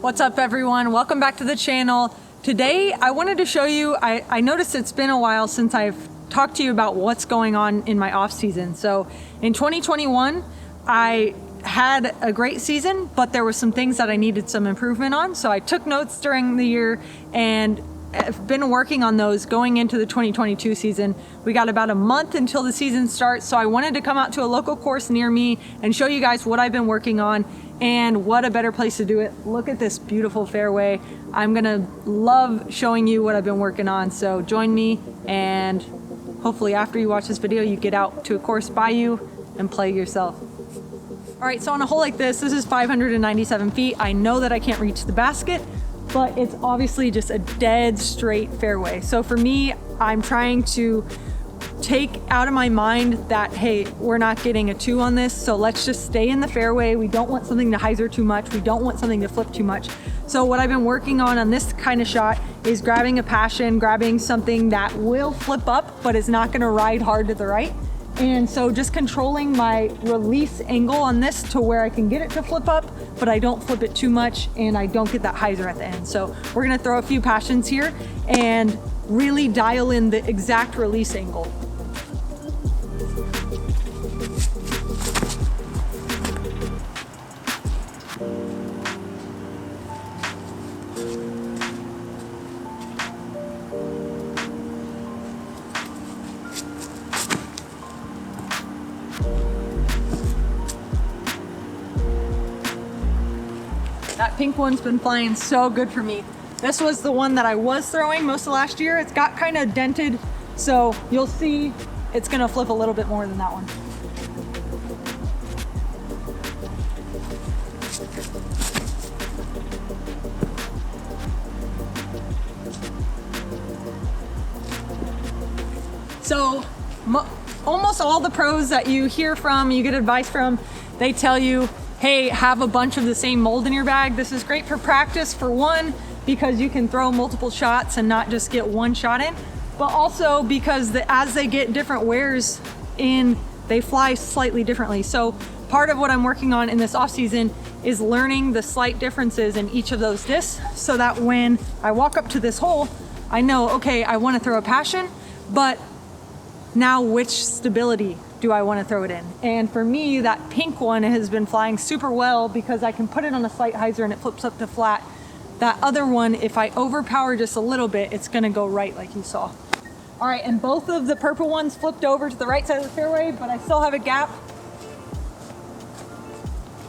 What's up everyone? Welcome back to the channel. Today I wanted to show you, I noticed it's been a while since I've talked to you about what's going on in my off season. So in 2021, I had a great season, but there were some things that I needed some improvement on. So I took notes during the year and I've been working on those going into the 2022 season. We got about a month until the season starts. So I wanted to come out to a local course near me and show you guys what I've been working on. And what a better place to do it. Look at this beautiful fairway. I'm gonna love showing you what I've been working on. So join me, and hopefully after you watch this video, you get out to a course by you and play yourself. All right, so on a hole like this is 597 feet. I know that I can't reach the basket, but it's obviously just a dead straight fairway. So for me, I'm trying to take out of my mind that, hey, we're not getting a 2 on this, so let's just stay in the fairway. We don't want something to hyzer too much. We don't want something to flip too much. So what I've been working on this kind of shot is grabbing a passion, grabbing something that will flip up, but is not gonna ride hard to the right. And so just controlling my release angle on this to where I can get it to flip up, but I don't flip it too much and I don't get that hyzer at the end. So we're gonna throw a few passions here and really dial in the exact release angle. That pink one's been flying so good for me. This was the one that I was throwing most of last year. It's got kind of dented, so you'll see it's gonna flip a little bit more than that one. So almost all the pros that you hear from, you get advice from, they tell you, hey, have a bunch of the same mold in your bag. This is great for practice, for one, because you can throw multiple shots and not just get one shot in, but also because as they get different wears in, they fly slightly differently. So part of what I'm working on in this off season is learning the slight differences in each of those discs, so that when I walk up to this hole, I know, okay, I want to throw a passion, but now which stability do I want to throw it in? And for me, that pink one has been flying super well because I can put it on a slight hyzer and it flips up to flat. That other one, if I overpower just a little bit, it's gonna go right like you saw. All right, and both of the purple ones flipped over to the right side of the fairway, but I still have a gap.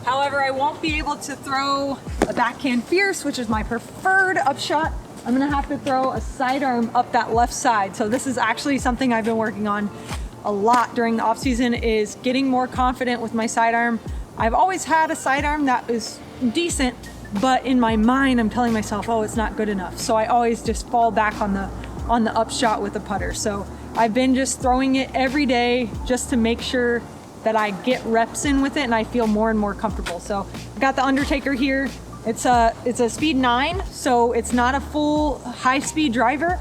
However, I won't be able to throw a backhand fierce, which is my preferred upshot. I'm gonna have to throw a sidearm up that left side. So this is actually something I've been working on a lot during the off season, is getting more confident with my sidearm. I've always had a sidearm that is decent, but in my mind, I'm telling myself, oh, it's not good enough. So I always just fall back on the upshot with the putter. So I've been just throwing it every day just to make sure that I get reps in with it and I feel more and more comfortable. So I've got the Undertaker here. It's a speed 9, so it's not a full high speed driver.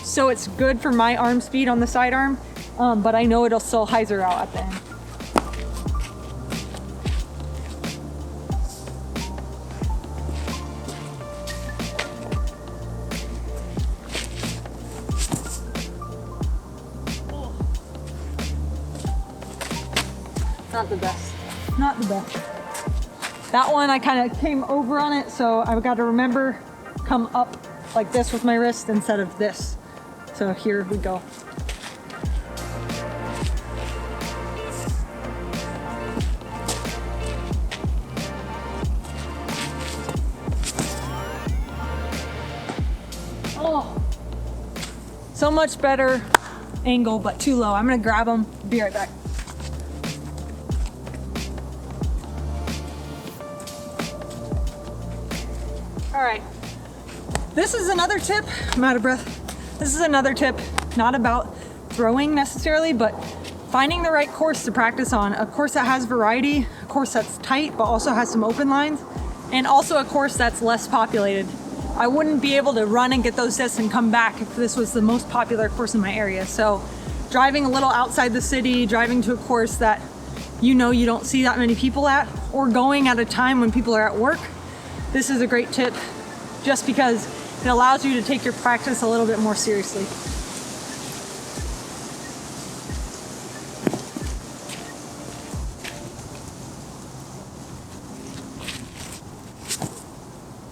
So it's good for my arm speed on the sidearm. But I know it'll still hyzer out at the end. Not the best. Not the best. That one, I kind of came over on it, so I've got to remember, come up like this with my wrist instead of this. So here we go. Oh, so much better angle, but too low. I'm gonna grab them, be right back. All right, this is another tip. I'm out of breath. This is another tip, not about throwing necessarily, but finding the right course to practice on. A course that has variety, a course that's tight, but also has some open lines, and also a course that's less populated. I wouldn't be able to run and get those discs and come back if this was the most popular course in my area. So driving a little outside the city, driving to a course that you know you don't see that many people at, or going at a time when people are at work, this is a great tip just because it allows you to take your practice a little bit more seriously.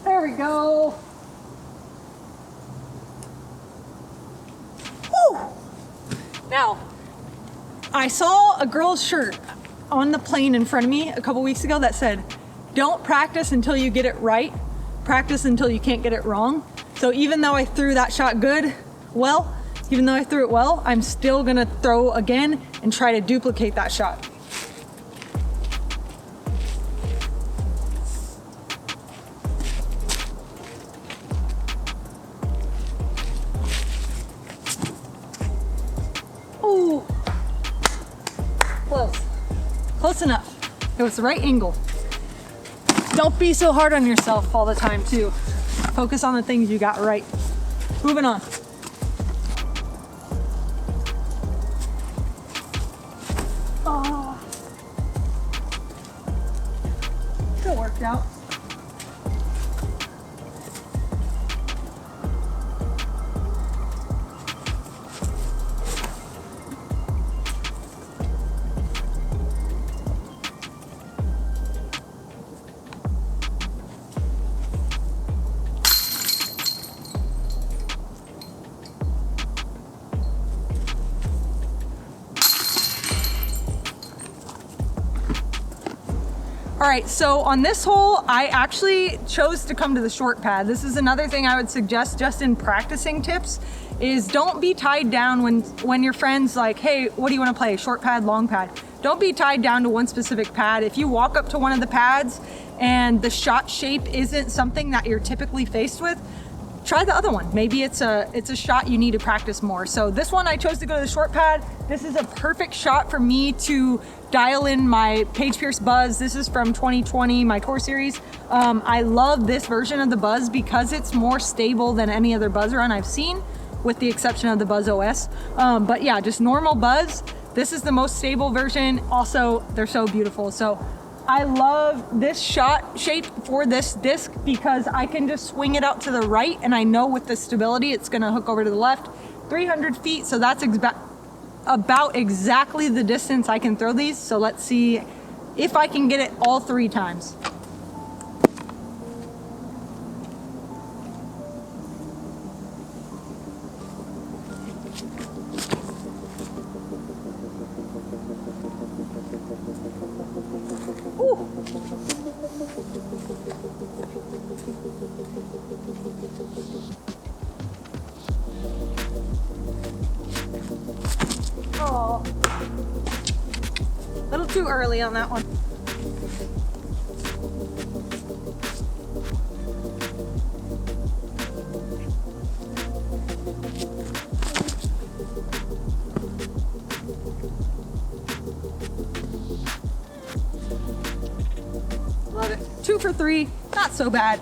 There we go. Woo! Now, I saw a girl's shirt on the plane in front of me a couple weeks ago that said, "Don't practice until you get it right, practice until you can't get it wrong." So even though I threw that shot even though I threw it well, I'm still gonna throw again and try to duplicate that shot. Ooh, close enough. It was the right angle. Don't be so hard on yourself all the time too. Focus on the things you got right. Moving on. Oh, still worked out. All right, so on this hole, I actually chose to come to the short pad. This is another thing I would suggest just in practicing tips is don't be tied down when your friend's like, "Hey, what do you want to play? Short pad, long pad?" Don't be tied down to one specific pad. If you walk up to one of the pads and the shot shape isn't something that you're typically faced with, try the other one. Maybe it's a shot you need to practice more. So this one, I chose to go to the short pad. This is a perfect shot for me to dial in my Paige Pierce Buzz. This is from 2020, my tour series. I love this version of the Buzz because it's more stable than any other Buzz run I've seen, with the exception of the Buzz OS. But yeah, just normal Buzz. This is the most stable version. Also, they're so beautiful. So I love this shot shape for this disc because I can just swing it out to the right and I know with the stability it's gonna hook over to the left. 300 feet, so that's about exactly the distance I can throw these. So let's see if I can get it all 3 times. Ooh. Oh, a little too early on that one. Love it. 2 for 3, not so bad.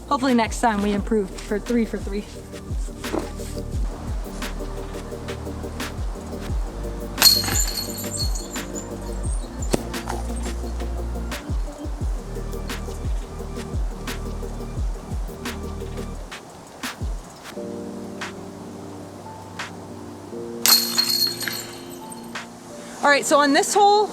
Hopefully next time we improve for 3 for 3. All right, so on this hole,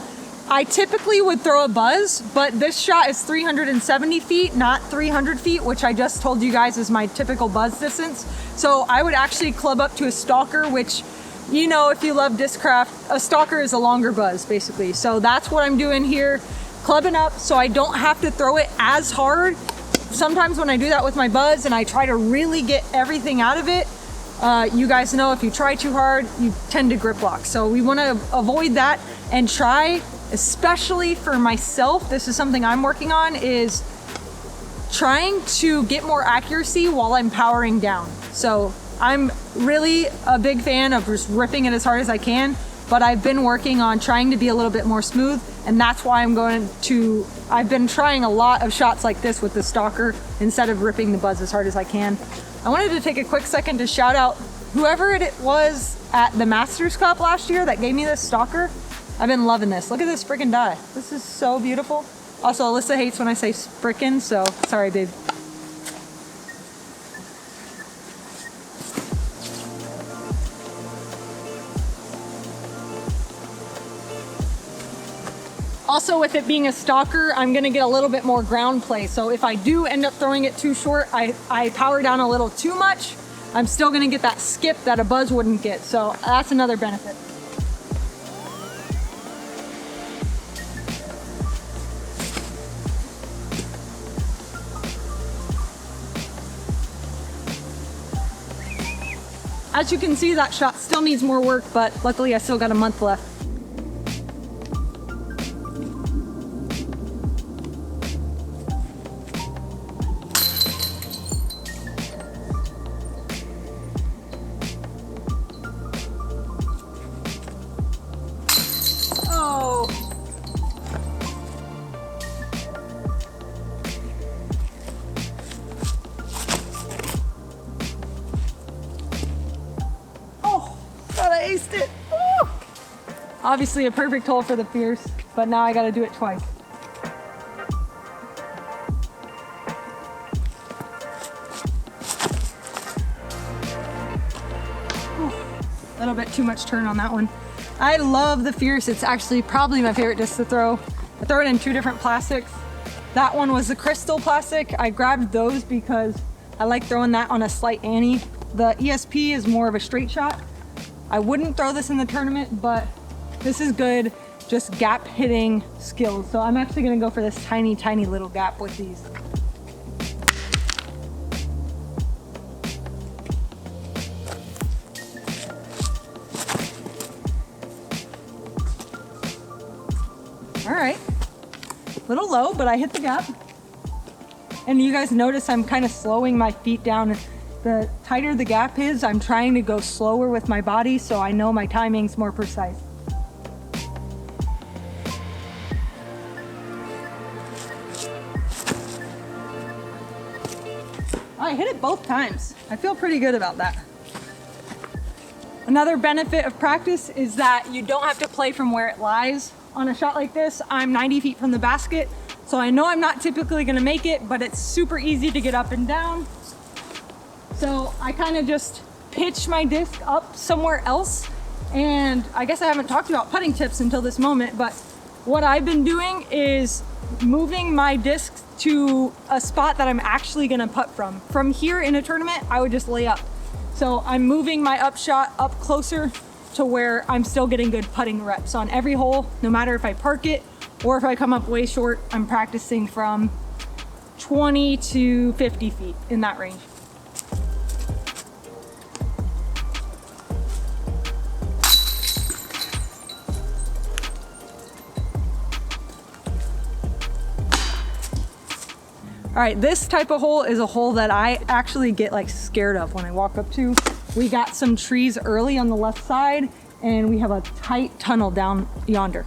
I typically would throw a Buzz, but this shot is 370 feet, not 300 feet, which I just told you guys is my typical Buzz distance. So I would actually club up to a Stalker, which, you know, if you love Discraft, a Stalker is a longer Buzz, basically. So that's what I'm doing here, clubbing up so I don't have to throw it as hard. Sometimes when I do that with my Buzz and I try to really get everything out of it, you guys know if you try too hard, you tend to grip lock. So we want to avoid that and try, especially for myself, this is something I'm working on, is trying to get more accuracy while I'm powering down. So I'm really a big fan of just ripping it as hard as I can, but I've been working on trying to be a little bit more smooth, and that's why I've been trying a lot of shots like this with the Stalker instead of ripping the Buzz as hard as I can. I wanted to take a quick second to shout out whoever it was at the Masters Cup last year that gave me this Stalker. I've been loving this. Look at this freaking die. This is so beautiful. Also, Alyssa hates when I say frickin', so sorry, babe. Also, with it being a stalker, I'm gonna get a little bit more ground play. So if I do end up throwing it too short, I power down a little too much, I'm still gonna get that skip that a buzz wouldn't get. So that's another benefit. As you can see, that shot still needs more work, but luckily I still got a month left. Oh. I aced it. Woo! Obviously a perfect hole for the Fierce, but now I gotta do it twice. A little bit too much turn on that one. I love the Fierce. It's actually probably my favorite disc to throw. I throw it in 2 different plastics. That one was the crystal plastic. I grabbed those because I like throwing that on a slight ante. The ESP is more of a straight shot. I wouldn't throw this in the tournament, but this is good, just gap hitting skills. So I'm actually gonna go for this tiny, tiny little gap with these. All right, a little low, but I hit the gap. And you guys notice I'm kind of slowing my feet down. The tighter the gap is, I'm trying to go slower with my body so I know my timing's more precise. I hit it both times. I feel pretty good about that. Another benefit of practice is that you don't have to play from where it lies. On a shot like this, I'm 90 feet from the basket, so I know I'm not typically gonna make it, but it's super easy to get up and down. So I kind of just pitch my disc up somewhere else. And I guess I haven't talked about putting tips until this moment, but what I've been doing is moving my disc to a spot that I'm actually gonna putt from. From here in a tournament, I would just lay up. So I'm moving my up shot up closer to where I'm still getting good putting reps on every hole, no matter if I park it or if I come up way short. I'm practicing from 20 to 50 feet in that range. All right, this type of hole is a hole that I actually get like scared of when I walk up to. We got some trees early on the left side and we have a tight tunnel down yonder.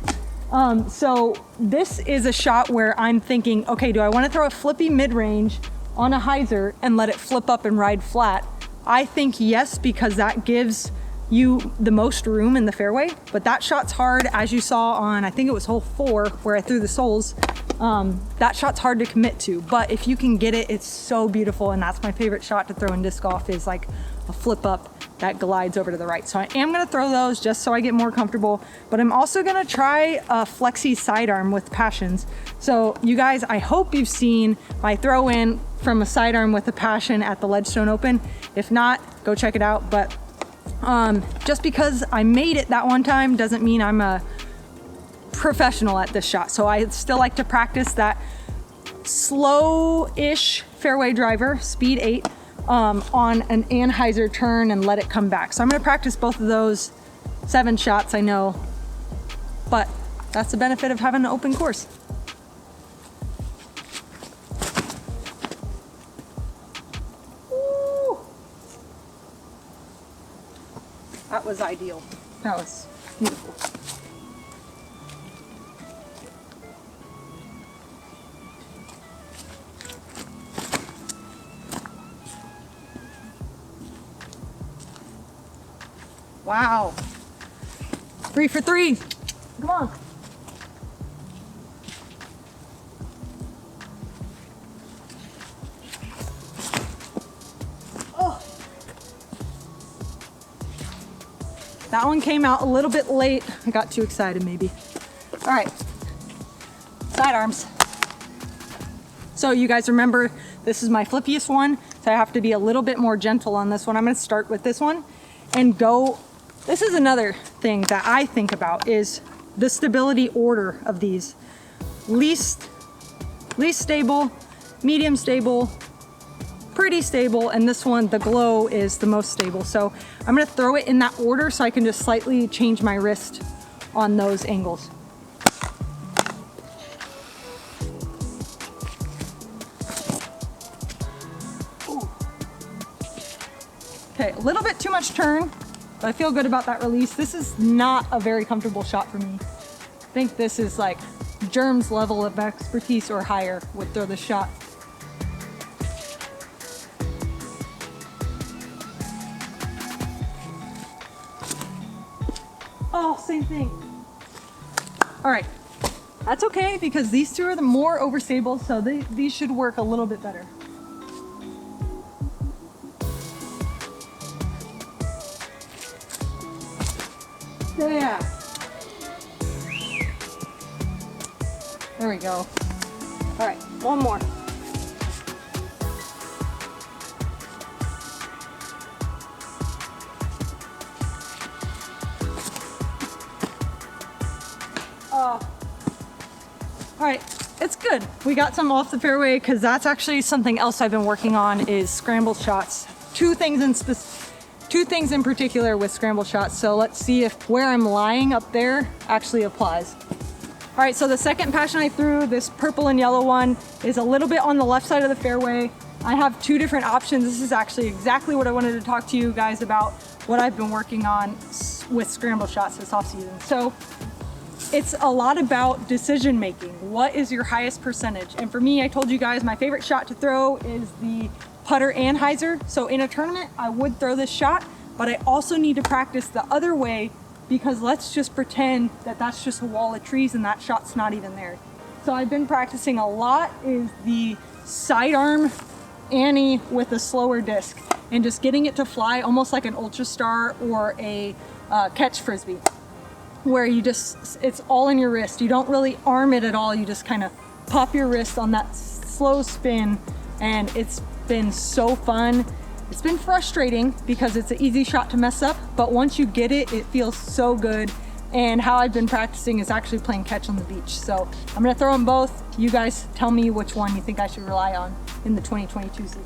So this is a shot where I'm thinking, okay, do I want to throw a flippy mid-range on a hyzer and let it flip up and ride flat? I think yes, because that gives you the most room in the fairway, but that shot's hard, as you saw on, I think it was hole 4 where I threw the soles. That shot's hard to commit to, but if you can get it, it's so beautiful. And that's my favorite shot to throw in disc golf, is like a flip up that glides over to the right. So I am gonna throw those just so I get more comfortable, but I'm also gonna try a flexi sidearm with passions. So you guys, I hope you've seen my throw in from a sidearm with a passion at the Ledgestone Open. If not, go check it out. But just because I made it that one time doesn't mean I'm a professional at this shot. So I still like to practice that slow-ish fairway driver, speed 8, on an Anheuser turn and let it come back. So I'm gonna practice both of those. 7 shots, I know, but that's the benefit of having an open course. Woo! That was ideal. That was beautiful. Wow. 3 for 3. Come on. Oh. That one came out a little bit late. I got too excited maybe. All right. sidearms. So you guys remember, this is my flippiest one, so I have to be a little bit more gentle on this one. I'm gonna start with this one and go. This is another thing that I think about is the stability order of these. Least stable, medium stable, pretty stable, and this one, the glow, is the most stable. So I'm gonna throw it in that order so I can just slightly change my wrist on those angles. Okay, a little bit too much turn, but I feel good about that release. This is not a very comfortable shot for me. I think this is like Germ's level of expertise or higher would throw this shot. Oh, same thing. All right, that's okay because these two are the more overstable, so these should work a little bit better. Yeah. There we go. All right, one more. All right, it's good. We got some off the fairway because that's actually something else I've been working on is scramble shots. Two things in particular with scramble shots. So let's see if where I'm lying up there actually applies. All right, so the second passion I threw, this purple and yellow one, is a little bit on the left side of the fairway. I have two different options. This is actually exactly what I wanted to talk to you guys about, what I've been working on with scramble shots this off season. So it's a lot about decision making. What is your highest percentage? And for me, I told you guys my favorite shot to throw is the putter anhyzer. So in a tournament, I would throw this shot, but I also need to practice the other way because let's just pretend that that's just a wall of trees and that shot's not even there. So I've been practicing a lot is the sidearm Annie with a slower disc and just getting it to fly almost like an Ultra Star or a catch frisbee, where you just, it's all in your wrist. You don't really arm it at all. You just kind of pop your wrist on that slow spin, and it's been so fun. It's been frustrating because it's an easy shot to mess up, but once you get it, it feels so good. And how I've been practicing is actually playing catch on the beach. So I'm gonna throw them both. You guys tell me which one you think I should rely on in the 2022 season.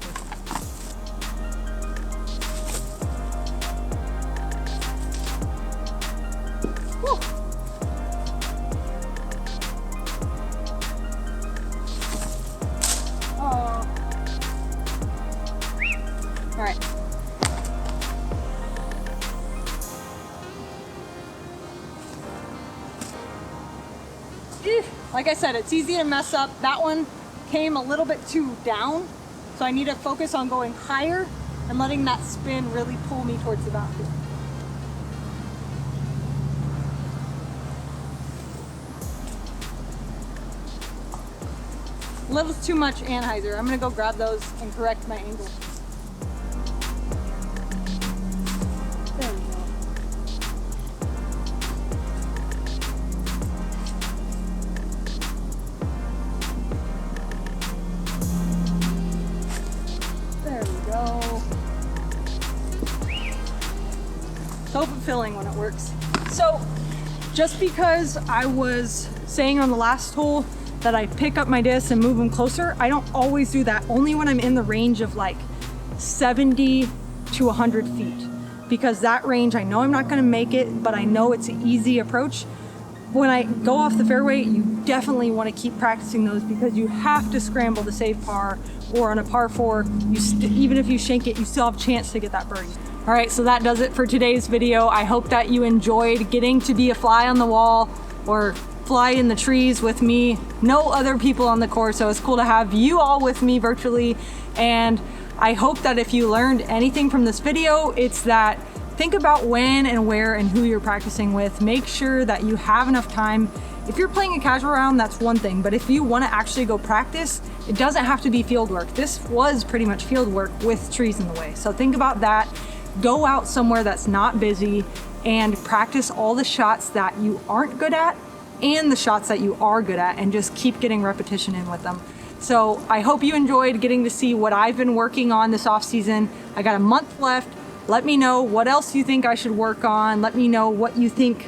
Woo. Oh. All right. Like I said, it's easy to mess up. That one came a little bit too down, so I need to focus on going higher and letting that spin really pull me towards the basket. A little too much anhyzer. I'm gonna go grab those and correct my angle. There we go. There we go. So fulfilling when it works. So just because I was saying on the last hole that I pick up my disc and move them closer, I don't always do that, only when I'm in the range of like 70 to 100 feet. Because that range, I know I'm not gonna make it, but I know it's an easy approach. When I go off the fairway, you definitely wanna keep practicing those because you have to scramble to save par, or on a par 4, even if you shank it, you still have a chance to get that birdie. All right, so that does it for today's video. I hope that you enjoyed getting to be a fly on the wall or fly in the trees with me. No other people on the course, so it's cool to have you all with me virtually. And I hope that if you learned anything from this video, it's that think about when and where and who you're practicing with. Make sure that you have enough time. If you're playing a casual round, that's one thing, but if you want to actually go practice, it doesn't have to be field work. This was pretty much field work with trees in the way. So think about that. Go out somewhere that's not busy and practice all the shots that you aren't good at and the shots that you are good at, and just keep getting repetition in with them. So I hope you enjoyed getting to see what I've been working on this off season. I got a month left. Let me know what else you think I should work on. Let me know what you think,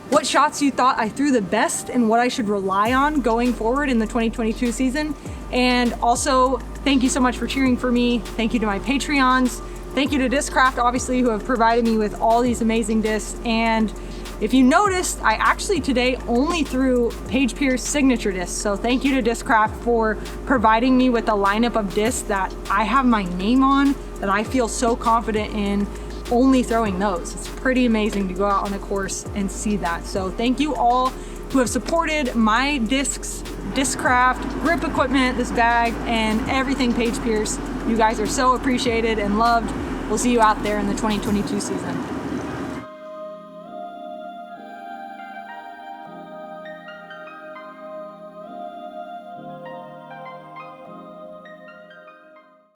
what shots you thought I threw the best and what I should rely on going forward in the 2022 season. And also, thank you so much for cheering for me. Thank you to my Patreons. Thank you to Discraft, obviously, who have provided me with all these amazing discs. And if you noticed, I actually today only threw Paige Pierce signature discs. So thank you to Discraft for providing me with a lineup of discs that I have my name on, that I feel so confident in only throwing those. It's pretty amazing to go out on a course and see that. So thank you all who have supported my discs, Discraft, grip equipment, this bag, and everything Paige Pierce. You guys are so appreciated and loved. We'll see you out there in the 2022 season.